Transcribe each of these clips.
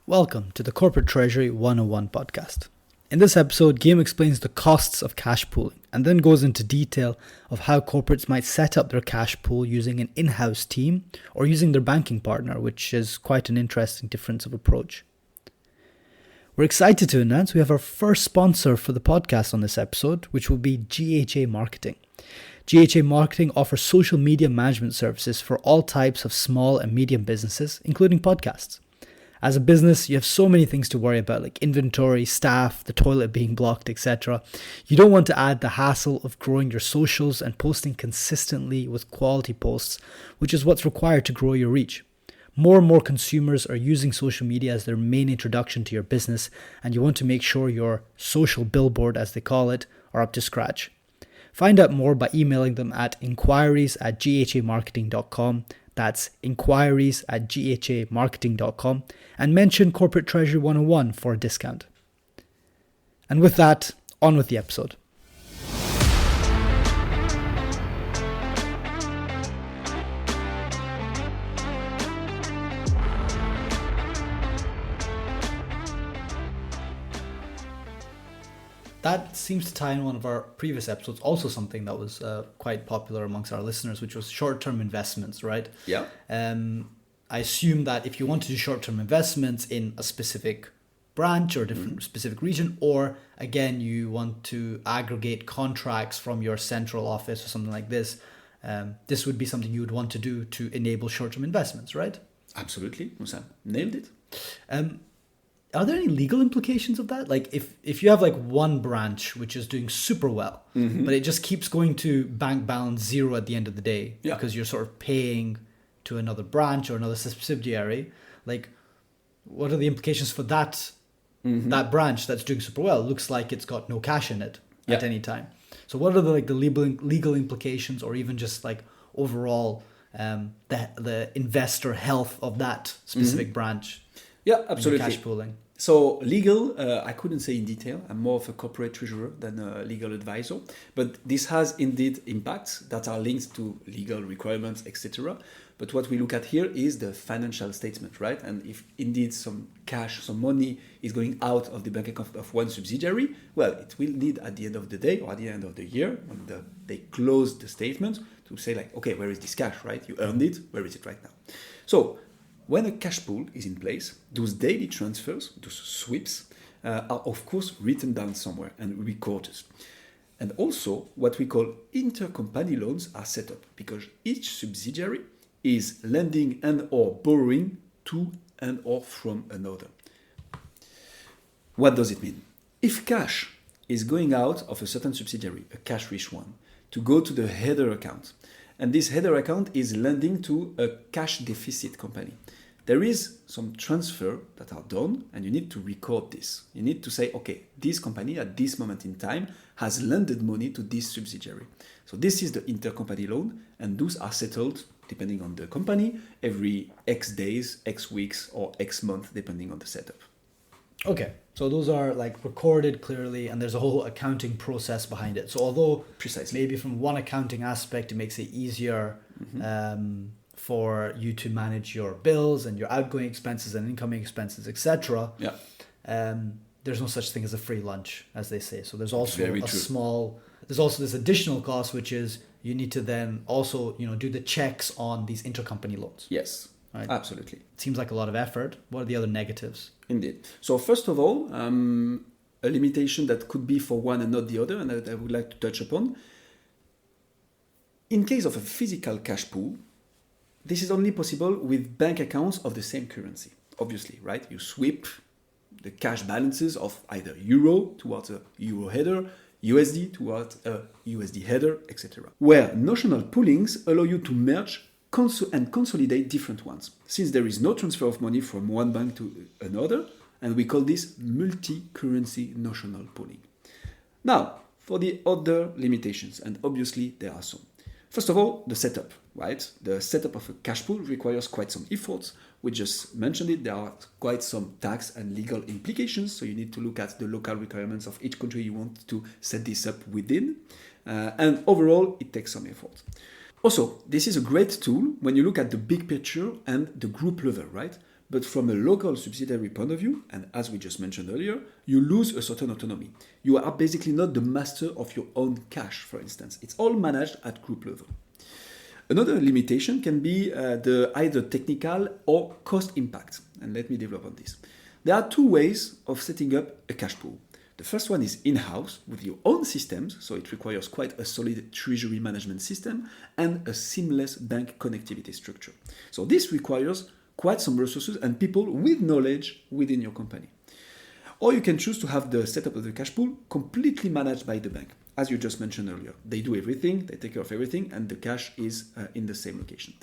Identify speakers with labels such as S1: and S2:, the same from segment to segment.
S1: Welcome to the Corporate Treasury 101 podcast. In this episode, Guillaume explains the costs of cash pooling and then goes into detail of how corporates might set up their cash pool using an in-house team or using their banking partner, which is quite an interesting difference of approach. We're excited to announce we have our first sponsor for the podcast on this episode, which will be GHA Marketing. GHA Marketing offers social media management services for all types of small and medium businesses, including podcasts. As a business, you have so many things to worry about, like inventory, staff, the toilet being blocked, etc. You don't want to add the hassle of growing your socials and posting consistently with quality posts, which is what's required to grow your reach. More and more consumers are using social media as their main introduction to your business, and you want to make sure your social billboard, as they call it, are up to scratch. Find out more by emailing them at inquiries@ghamarketing.com. That's inquiries@ghamarketing.com, and mention Corporate Treasury 101 for a discount. And with that, on with the episode. That seems to tie in one of our previous episodes, also something that was quite popular amongst our listeners, which was short-term investments, right?
S2: Yeah.
S1: I assume that if you want to do short-term investments in a specific branch or different specific region, or again, you want to aggregate contracts from your central office or something like this, this would be something you would want to do to enable short-term investments, right?
S2: Absolutely. Musa nailed it.
S1: Are there any legal implications of that? Like if you have like one branch which is doing super well, but it just keeps going to bank balance zero at the end of the day because you're sort of paying to another branch or another subsidiary, like what are the implications for that that branch that's doing super well? It looks like it's got no cash in it at any time. So what are the legal implications, or even just like overall the investor health of that specific branch?
S2: Yeah, absolutely.
S1: Cash pooling.
S2: So legal, I couldn't say in detail. I'm more of a corporate treasurer than a legal advisor. But this has indeed impacts that are linked to legal requirements, etc. But what we look at here is the financial statement, right? And if indeed some cash, some money is going out of the bank account of one subsidiary, well, it will need at the end of the day or at the end of the year, when they close the statement, to say like, okay, where is this cash, right? You earned it, where is it right now? So when a cash pool is in place, those daily transfers, those sweeps, are of course written down somewhere and recorded. And also, what we call intercompany loans are set up because each subsidiary is lending and or borrowing to and or from another. What does it mean? If cash is going out of a certain subsidiary, a cash-rich one, to go to the header account, and this header account is lending to a cash deficit company, there is some transfer that are done, and you need to record this. You need to say, okay, this company at this moment in time has lended money to this subsidiary. So this is the intercompany loan, and those are settled, depending on the company, every X days, X weeks, or X month, depending on the setup.
S1: Okay, so those are like recorded clearly, and there's a whole accounting process behind it. So although
S2: Precisely.
S1: maybe from one accounting aspect, it makes it easier for you to manage your bills and your outgoing expenses and incoming expenses, etc.
S2: Yeah.
S1: There's no such thing as a free lunch, as they say. So there's also
S2: Very true.
S1: there's also this additional cost, which is you need to then also, do the checks on these intercompany loans.
S2: Yes,
S1: right?
S2: Absolutely.
S1: It seems like a lot of effort. What are the other negatives?
S2: Indeed. So first of all, a limitation that could be for one and not the other, and that I would like to touch upon. In case of a physical cash pool, this is only possible with bank accounts of the same currency, obviously, right? You sweep the cash balances of either euro towards a euro header, USD towards a USD header, etc. Where notional poolings allow you to merge and consolidate different ones, since there is no transfer of money from one bank to another, and we call this multi-currency notional pooling. Now, for the other limitations, and obviously there are some. First of all, the setup, right? The setup of a cash pool requires quite some efforts. We just mentioned it. There are quite some tax and legal implications. So you need to look at the local requirements of each country you want to set this up within. And overall, it takes some effort. Also, this is a great tool when you look at the big picture and the group level, right? but from a local subsidiary point of view, and as we just mentioned earlier, you lose a certain autonomy. You are basically not the master of your own cash, for instance. It's all managed at group level. Another limitation can be the either technical or cost impact. And let me develop on this. There are two ways of setting up a cash pool. The first one is in-house with your own systems, so it requires quite a solid treasury management system and a seamless bank connectivity structure. So this requires quite some resources and people with knowledge within your company. Or you can choose to have the setup of the cash pool completely managed by the bank. As you just mentioned earlier, they do everything, they take care of everything, and the cash is in the same location.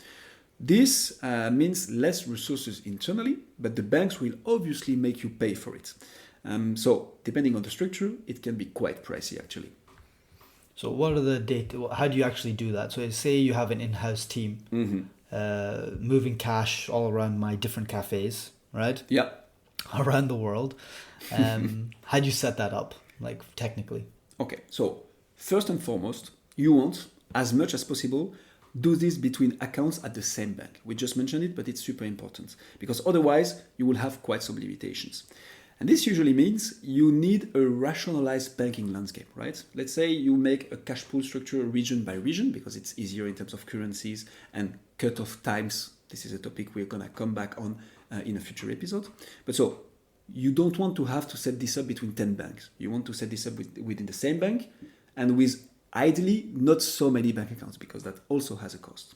S2: This means less resources internally, but the banks will obviously make you pay for it. So depending on the structure, it can be quite pricey actually.
S1: So what are the data? How do you actually do that? So say you have an in-house team moving cash all around my different cafes, right?
S2: Yeah.
S1: Around the world. How do you set that up, like technically?
S2: Okay, so first and foremost, you want, as much as possible, do this between accounts at the same bank. We just mentioned it, but it's super important because otherwise you will have quite some limitations. And this usually means you need a rationalized banking landscape, right? Let's say you make a cash pool structure region by region because it's easier in terms of currencies and cut-off times. This is a topic we're going to come back on in a future episode. But so you don't want to have to set this up between 10 banks. You want to set this up within the same bank and with ideally not so many bank accounts because that also has a cost.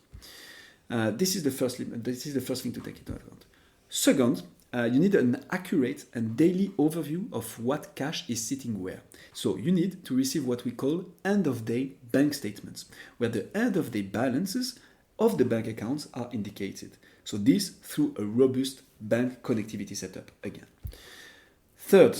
S2: This is the first thing to take into account. Second, you need an accurate and daily overview of what cash is sitting where. So you need to receive what we call end-of-day bank statements, where the end-of-day balances of the bank accounts are indicated. So this through a robust bank connectivity setup again. Third,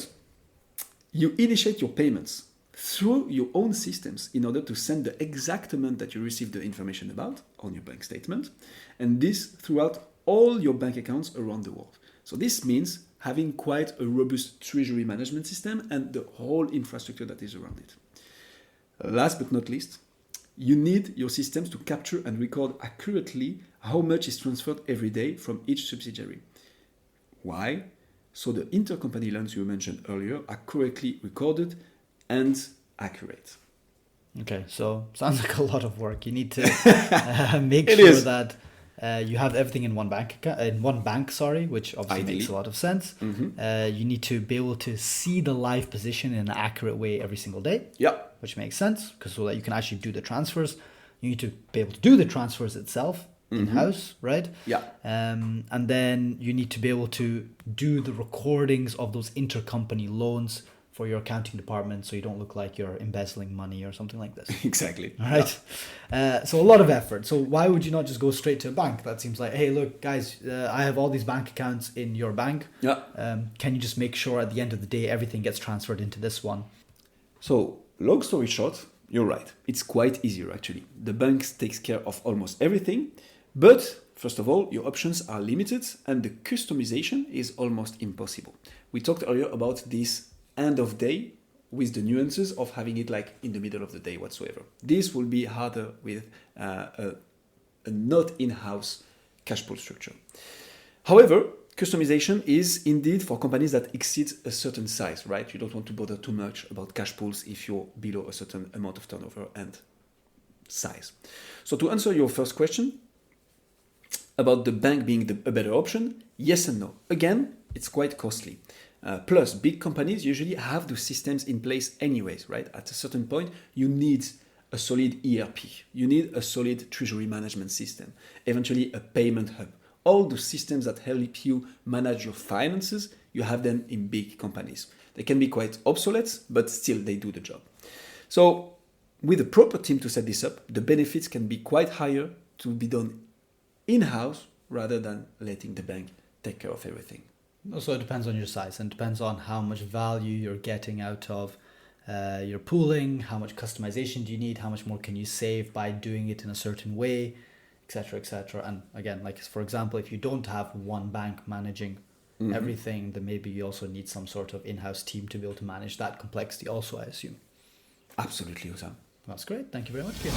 S2: you initiate your payments through your own systems in order to send the exact amount that you received the information about on your bank statement, and this throughout all your bank accounts around the world. So this means having quite a robust treasury management system and the whole infrastructure that is around it. Last but not least, you need your systems to capture and record accurately how much is transferred every day from each subsidiary. Why? So the intercompany loans you mentioned earlier are correctly recorded and accurate.
S1: Okay, so sounds like a lot of work. You need to make sure that you have everything in one bank, which obviously makes a lot of sense. You need to be able to see the live position in an accurate way every single day.
S2: Yeah,
S1: which makes sense because so that you can actually do the transfers. You need to be able to do the transfers itself in-house, right?
S2: Yeah.
S1: And then you need to be able to do the recordings of those intercompany loans for your accounting department so you don't look like you're embezzling money or something like this.
S2: Exactly.
S1: All right. Yeah. So a lot of effort. So why would you not just go straight to a bank? That seems like, hey, look, guys, I have all these bank accounts in your bank.
S2: Yeah.
S1: Can you just make sure at the end of the day everything gets transferred into this one?
S2: So long story short, you're right. It's quite easier actually. The bank takes care of almost everything. But first of all, your options are limited and the customization is almost impossible. We talked earlier about this end of day with the nuances of having it like in the middle of the day whatsoever. This will be harder with a not in-house cash pool structure. However, customization is indeed for companies that exceed a certain size, right? You don't want to bother too much about cash pools if you're below a certain amount of turnover and size. So to answer your first question about the bank being a better option, yes and no. Again, it's quite costly. Plus, big companies usually have the systems in place anyways, right? At a certain point, you need a solid ERP. You need a solid treasury management system. Eventually, a payment hub. All the systems that help you manage your finances, you have them in big companies. They can be quite obsolete, but still they do the job. So, with a proper team to set this up, the benefits can be quite higher to be done in-house rather than letting the bank take care of everything.
S1: Also, it depends on your size and depends on how much value you're getting out of your pooling, how much customization do you need, how much more can you save by doing it in a certain way, etc., etc. And again, like for example, if you don't have one bank managing everything, then maybe you also need some sort of in-house team to be able to manage that complexity also, I assume.
S2: Absolutely, Osam.
S1: That's great. Thank you very much, Kim.